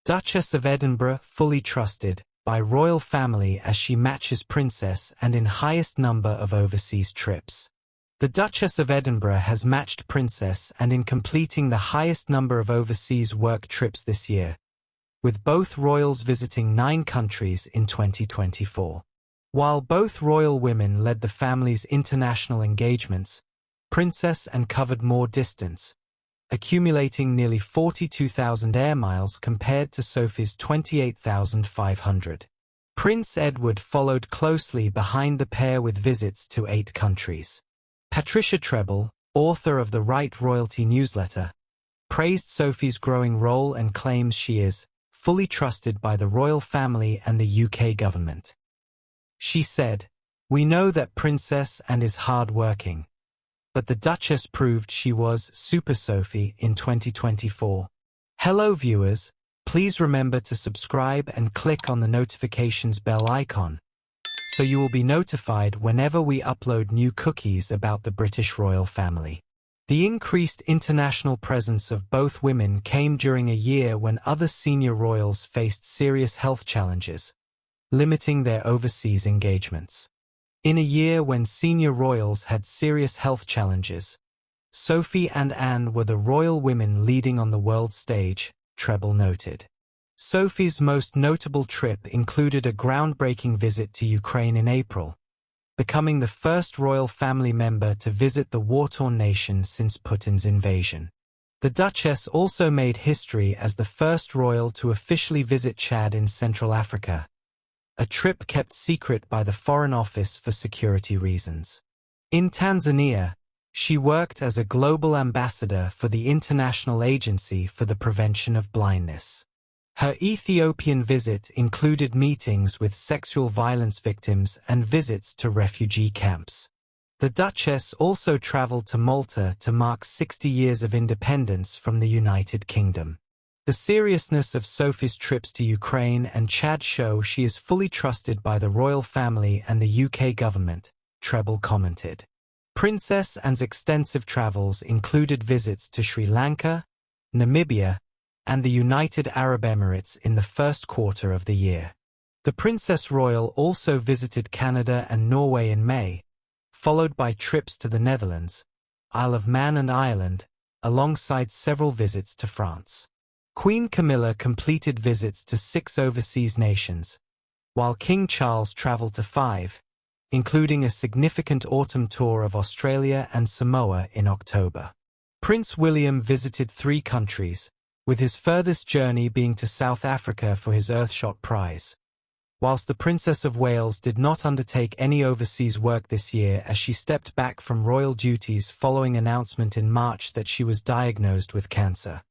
Duchess of Edinburgh fully trusted by royal family as she matches princess and in highest number of overseas trips. The Duchess of Edinburgh has matched princess and in completing the highest number of overseas work trips this year, with both royals visiting 9 countries in 2024. While both royal women led the family's international engagements, Princess Anne covered more distance, accumulating nearly 42,000 air miles compared to Sophie's 28,500. Prince Edward followed closely behind the pair with visits to 8 countries. Patricia Treble, author of the Right Royalty newsletter, praised Sophie's growing role and claims she is fully trusted by the royal family and the UK government. She said, "We know that Princess Anne is hard-working, but the Duchess proved she was Super Sophie in 2024. Hello viewers, please remember to subscribe and click on the notifications bell icon, so you will be notified whenever we upload new cookies about the British royal family. The increased international presence of both women came during a year when other senior royals faced serious health challenges, limiting their overseas engagements. In a year when senior royals had serious health challenges, Sophie and Anne were the royal women leading on the world stage, Treble noted. Sophie's most notable trip included a groundbreaking visit to Ukraine in April, becoming the first royal family member to visit the war-torn nation since Putin's invasion. The Duchess also made history as the first royal to officially visit Chad in Central Africa, a trip kept secret by the Foreign Office for security reasons. In Tanzania, she worked as a global ambassador for the International Agency for the Prevention of Blindness. Her Ethiopian visit included meetings with sexual violence victims and visits to refugee camps. The Duchess also traveled to Malta to mark 60 years of independence from the United Kingdom. The seriousness of Sophie's trips to Ukraine and Chad show she is fully trusted by the royal family and the UK government, Treble commented. Princess Anne's extensive travels included visits to Sri Lanka, Namibia, and the United Arab Emirates in the first quarter of the year. The Princess Royal also visited Canada and Norway in May, followed by trips to the Netherlands, Isle of Man and Ireland, alongside several visits to France. Queen Camilla completed visits to 6 overseas nations, while King Charles traveled to 5, including a significant autumn tour of Australia and Samoa in October. Prince William visited 3 countries, with his furthest journey being to South Africa for his Earthshot Prize, whilst the Princess of Wales did not undertake any overseas work this year as she stepped back from royal duties following announcement in March that she was diagnosed with cancer.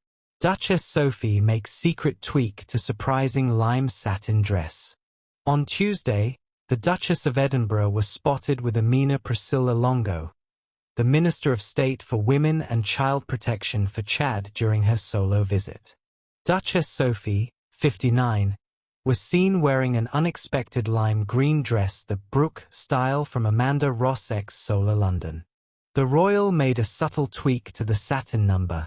Duchess Sophie makes secret tweak to surprising lime satin dress. On Tuesday, the Duchess of Edinburgh was spotted with Amina Priscilla Longo, the Minister of State for Women and Child Protection for Chad during her solo visit. Duchess Sophie, 59, was seen wearing an unexpected lime green dress, the Brooke style from Amanda Ross X Solar London. The royal made a subtle tweak to the satin number,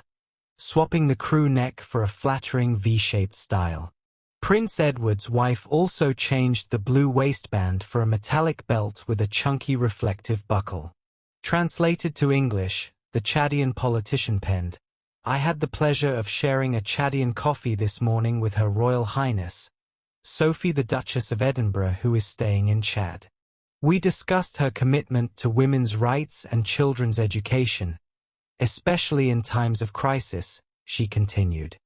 swapping the crew neck for a flattering V-shaped style. Prince Edward's wife also changed the blue waistband for a metallic belt with a chunky reflective buckle. Translated to English, the Chadian politician penned, "I had the pleasure of sharing a Chadian coffee this morning with Her Royal Highness, Sophie the Duchess of Edinburgh, who is staying in Chad. We discussed her commitment to women's rights and children's education, especially in times of crisis," she continued.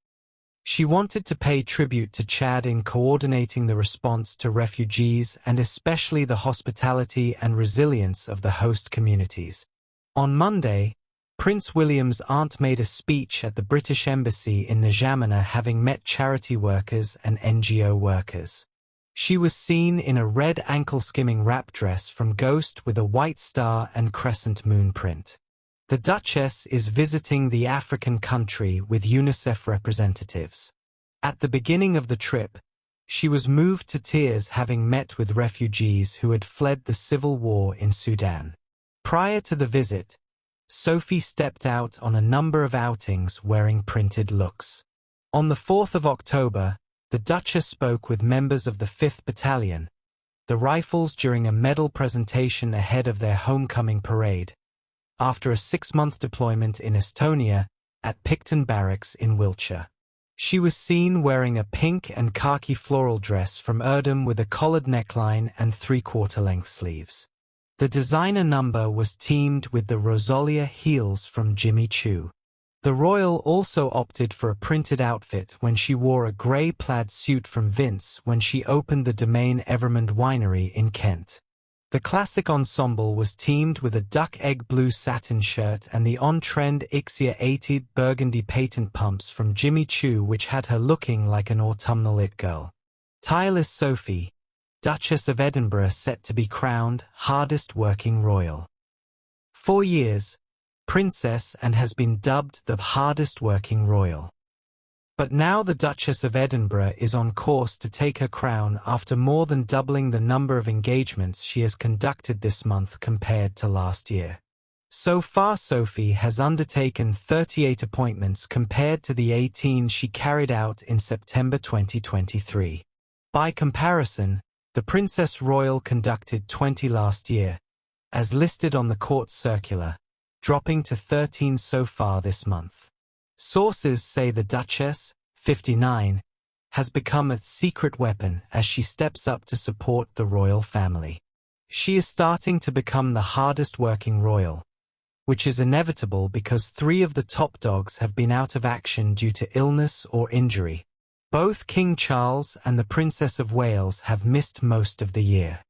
She wanted to pay tribute to Chad in coordinating the response to refugees and especially the hospitality and resilience of the host communities. On Monday, Prince William's aunt made a speech at the British Embassy in N'Djamena, having met charity workers and NGO workers. She was seen in a red ankle-skimming wrap dress from Ghost with a white star and crescent moon print. The Duchess is visiting the African country with UNICEF representatives. At the beginning of the trip, she was moved to tears having met with refugees who had fled the civil war in Sudan. Prior to the visit, Sophie stepped out on a number of outings wearing printed looks. On the 4th of October, The Duchess spoke with members of the 5th Battalion, the Rifles, during a medal presentation ahead of their homecoming parade, after a 6-month deployment in Estonia at Picton Barracks in Wiltshire. She was seen wearing a pink and khaki floral dress from Erdem with a collared neckline and 3/4-length sleeves. The designer number was teamed with the Rosalia heels from Jimmy Choo. The royal also opted for a printed outfit when she wore a grey plaid suit from Vince when she opened the Domaine Evermond Winery in Kent. The classic ensemble was teamed with a duck egg blue satin shirt and the on-trend Ixia 80 burgundy patent pumps from Jimmy Choo, which had her looking like an autumnal it girl. Tireless Sophie, Duchess of Edinburgh, set to be crowned hardest working royal. 4 years, Princess Anne has been dubbed the hardest working royal. But now the Duchess of Edinburgh is on course to take her crown after more than doubling the number of engagements she has conducted this month compared to last year. So far, Sophie has undertaken 38 appointments compared to the 18 she carried out in September 2023. By comparison, the Princess Royal conducted 20 last year, as listed on the court circular, dropping to 13 so far this month. Sources say the Duchess, 59, has become a secret weapon as she steps up to support the royal family. She is starting to become the hardest working royal, which is inevitable because 3 of the top dogs have been out of action due to illness or injury. Both King Charles and the Princess of Wales have missed most of the year.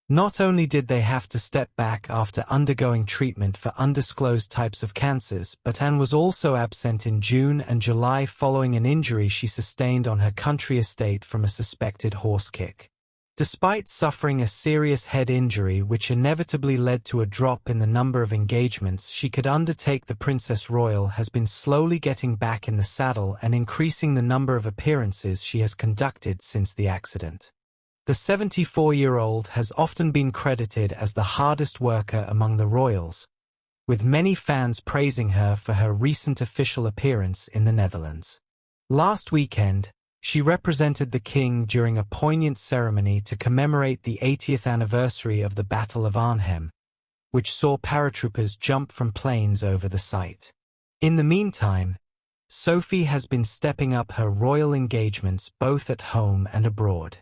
Not only did they have to step back after undergoing treatment for undisclosed types of cancers, but Anne was also absent in June and July following an injury she sustained on her country estate from a suspected horse kick. Despite suffering a serious head injury which inevitably led to a drop in the number of engagements she could undertake, the Princess Royal has been slowly getting back in the saddle and increasing the number of appearances she has conducted since the accident. The 74-year-old has often been credited as the hardest worker among the royals, with many fans praising her for her recent official appearance in the Netherlands. Last weekend, she represented the king during a poignant ceremony to commemorate the 80th anniversary of the Battle of Arnhem, which saw paratroopers jump from planes over the site. In the meantime, Sophie has been stepping up her royal engagements both at home and abroad.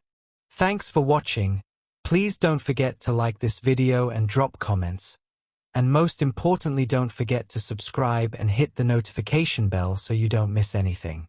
Thanks for watching. Please don't forget to like this video and drop comments. And most importantly, don't forget to subscribe and hit the notification bell so you don't miss anything.